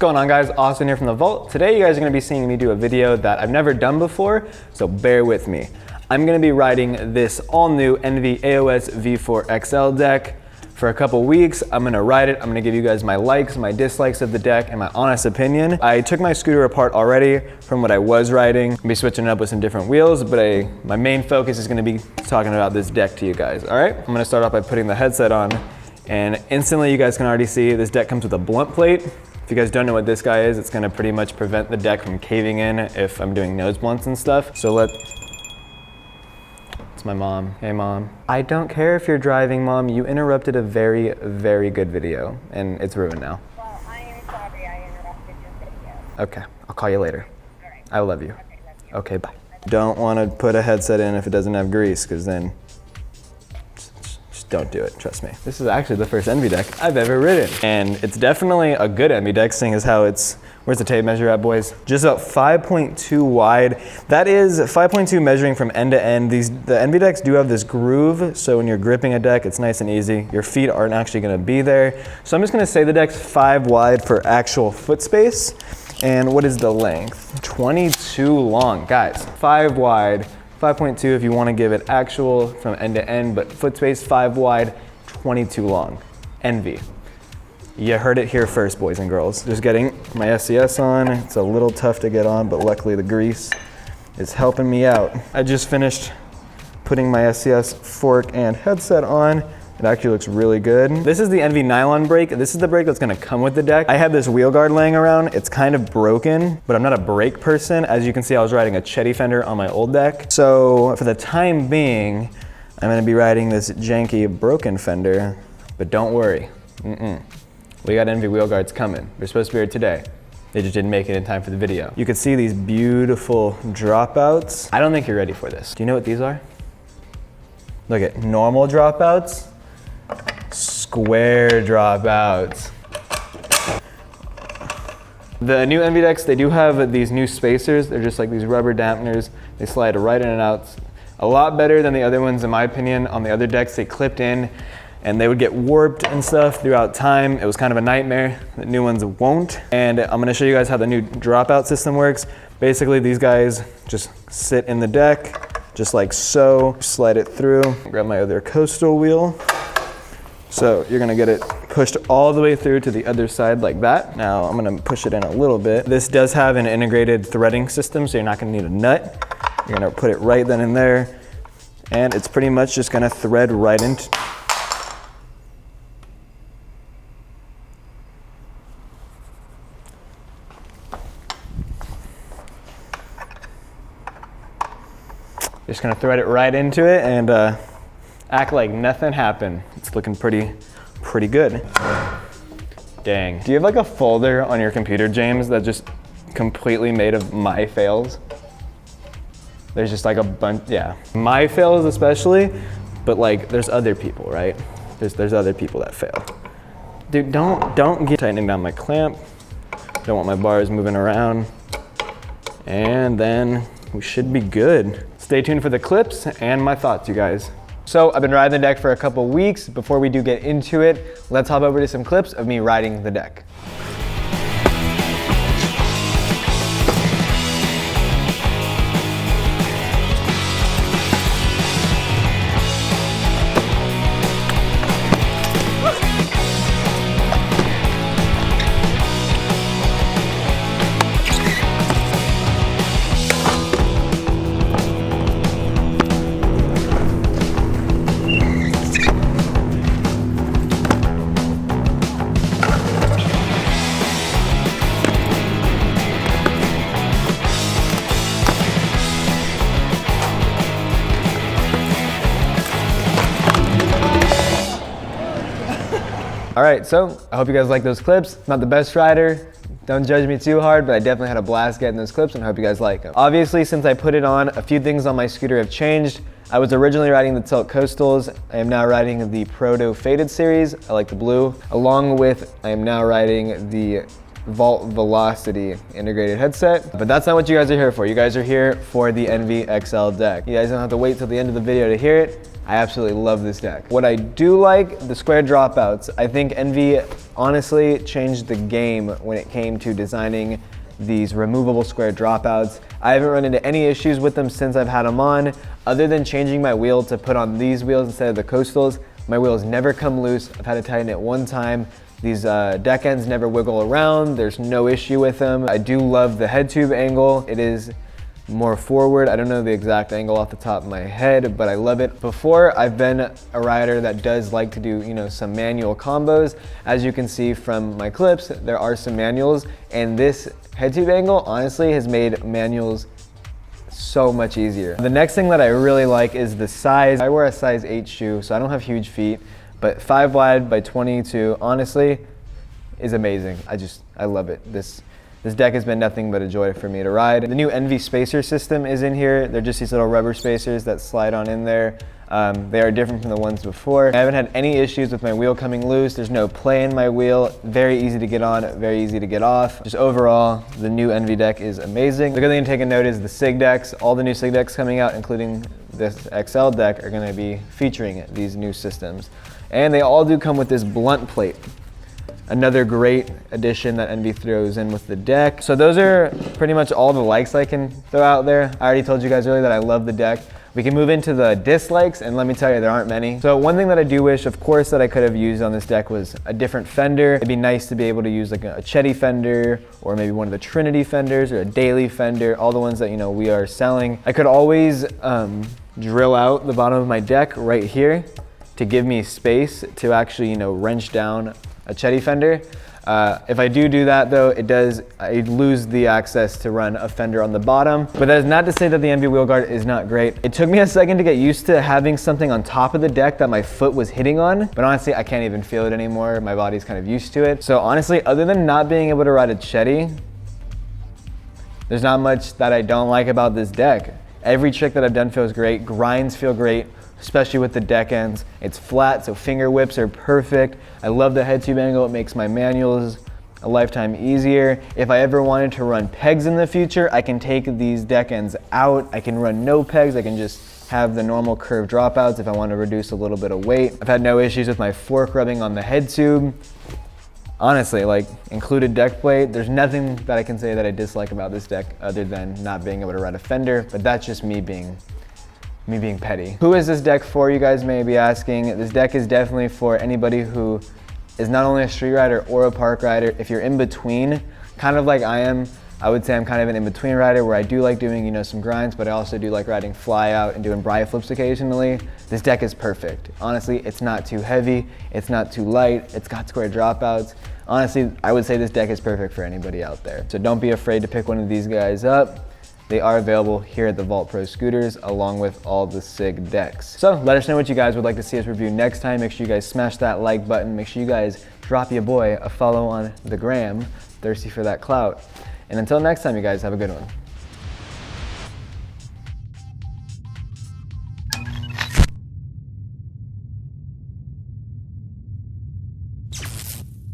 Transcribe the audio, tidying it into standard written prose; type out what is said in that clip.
going on, guys? Austin here from The Vault. Today you guys are going to be seeing me do a video that I've never done before, so bear with me. I'm going to be riding this all new NV AOSv4 XL deck for a couple weeks. I'm going to ride it. I'm going to give you guys my likes, my dislikes of the deck, and my honest opinion. I took my scooter apart already from what I was riding. I'll be switching it up with some different wheels, but my main focus is going to be talking about this deck to you guys. All right, I'm going to start off by putting the headset on, and instantly you guys can already see this deck comes with a blunt plate. If you guys don't know what this guy is, it's going to pretty much prevent the deck from caving in if I'm doing nose blunts and stuff. So it's my mom. Hey mom. I don't care if you're driving, mom. You interrupted a very, very good video and it's ruined now. Well, I am sorry I interrupted your video. Okay, I'll call you later. All right. I love you. Okay, love you. Okay, bye. Don't want to put a headset in if it doesn't have grease, because then just don't do it, trust me. This is actually the first Envy deck I've ever ridden. And it's definitely a good Envy deck, seeing as how it's, where's the tape measure at, boys? Just about 5.2 wide. That is 5.2 measuring from end to end. The Envy decks do have this groove, so when you're gripping a deck, it's nice and easy. Your feet aren't actually gonna be there. So I'm just gonna say the deck's 5 wide for actual foot space. And what is the length? 22 long, guys. 5 wide, 5.2 if you wanna give it actual from end to end, but foot space 5 wide, 22 long. Envy. You heard it here first, boys and girls. Just getting my SCS on. It's a little tough to get on, but luckily the grease is helping me out. I just finished putting my SCS fork and headset on. It actually looks really good. This is the Envy nylon brake. This is the brake that's gonna come with the deck. I have this wheel guard laying around. It's kind of broken, but I'm not a brake person. As you can see, I was riding a Chetty fender on my old deck. So for the time being, I'm gonna be riding this janky broken fender, but don't worry. We got Envy wheel guards coming. They're supposed to be here today. They just didn't make it in time for the video. You can see these beautiful dropouts. I don't think you're ready for this. Do you know what these are? Look at normal dropouts, square dropouts. The new Envy decks, they do have these new spacers. They're just like these rubber dampeners. They slide right in and out. A lot better than the other ones, in my opinion. On the other decks, they clipped in and they would get warped and stuff throughout time. It was kind of a nightmare. The new ones won't. And I'm gonna show you guys how the new dropout system works. Basically, these guys just sit in the deck, just like so. Slide it through, grab my other coastal wheel. So you're gonna get it pushed all the way through to the other side like that. Now I'm gonna push it in a little bit. This does have an integrated threading system, so you're not gonna need a nut. You're gonna put it right then and there, and it's pretty much just gonna thread right into. Just gonna thread it right into it and act like nothing happened. It's looking pretty good. Dang. Do you have like a folder on your computer, James, that's just completely made of my fails? There's just like a bunch, yeah. My fails especially, but like there's other people, right? There's other people that fail. Dude, don't get tightening down my clamp. Don't want my bars moving around. And then we should be good. Stay tuned for the clips and my thoughts, you guys. So I've been riding the deck for a couple weeks. Before we do get into it, let's hop over to some clips of me riding the deck. All right, so I hope you guys like those clips. Not the best rider, don't judge me too hard, but I definitely had a blast getting those clips and I hope you guys like them. Obviously, since I put it on, a few things on my scooter have changed. I was originally riding the Tilt Coastals. I am now riding the Proto Faded series. I like the blue. Along with, I am now riding the Vault Velocity integrated headset. But that's not what you guys are here for. You guys are here for the Envy XL deck. You guys don't have to wait till the end of the video to hear it. I absolutely love this deck. What I do like, the square dropouts. I think Envy honestly changed the game when it came to designing these removable square dropouts. I haven't run into any issues with them since I've had them on, other than changing my wheel to put on these wheels instead of the coastals. My wheels never come loose. I've had to tighten it one time. These deck ends never wiggle around. There's no issue with them. I do love the head tube angle. It is more forward. I don't know the exact angle off the top of my head, but I love it. Before, I've been a rider that does like to do, some manual combos. As you can see from my clips, there are some manuals, and this head tube angle honestly has made manuals so much easier. The next thing that I really like is the size. I wear a size 8 shoe, so I don't have huge feet, but 5 wide by 22, honestly, is amazing. I love it. This deck has been nothing but a joy for me to ride. The new Envy spacer system is in here. They're just these little rubber spacers that slide on in there. They are different from the ones before. I haven't had any issues with my wheel coming loose. There's no play in my wheel. Very easy to get on, very easy to get off. Just overall, the new Envy deck is amazing. The good thing to take a note is the SIG decks. All the new SIG decks coming out, including this XL deck, are gonna be featuring these new systems. And they all do come with this blunt plate. Another great addition that Envy throws in with the deck. So those are pretty much all the likes I can throw out there. I already told you guys earlier that I love the deck. We can move into the dislikes, and let me tell you, there aren't many. So one thing that I do wish, of course, that I could have used on this deck was a different fender. It'd be nice to be able to use like a Chetty fender, or maybe one of the Trinity fenders, or a Daily fender, all the ones that we are selling. I could always drill out the bottom of my deck right here to give me space to actually, wrench down a Chetty fender. If I do that though, I lose the access to run a fender on the bottom. But that is not to say that the Envy wheel guard is not great. It took me a second to get used to having something on top of the deck that my foot was hitting on, but honestly, I can't even feel it anymore. My body's kind of used to it. So honestly, other than not being able to ride a Chetty, there's not much that I don't like about this deck. Every trick that I've done feels great. Grinds feel great, especially with the deck ends. It's flat, so finger whips are perfect. I love the head tube angle. It makes my manuals a lifetime easier. If I ever wanted to run pegs in the future, I can take these deck ends out. I can run no pegs. I can just have the normal curved dropouts if I want to reduce a little bit of weight. I've had no issues with my fork rubbing on the head tube. Honestly, like included deck plate, there's nothing that I can say that I dislike about this deck other than not being able to ride a fender, but that's just me being petty. Who is this deck for, you guys may be asking? This deck is definitely for anybody who is not only a street rider or a park rider. If you're in between, kind of like I am, I would say I'm kind of an in-between rider where I do like doing, some grinds, but I also do like riding fly out and doing bri flips occasionally. This deck is perfect. Honestly, it's not too heavy, it's not too light, it's got square dropouts. Honestly, I would say this deck is perfect for anybody out there. So don't be afraid to pick one of these guys up. They are available here at TheVaultProScooters along with all the SIG decks. So let us know what you guys would like to see us review next time. Make sure you guys smash that like button. Make sure you guys drop your boy a follow on the gram. Thirsty for that clout. And until next time, you guys have a good one.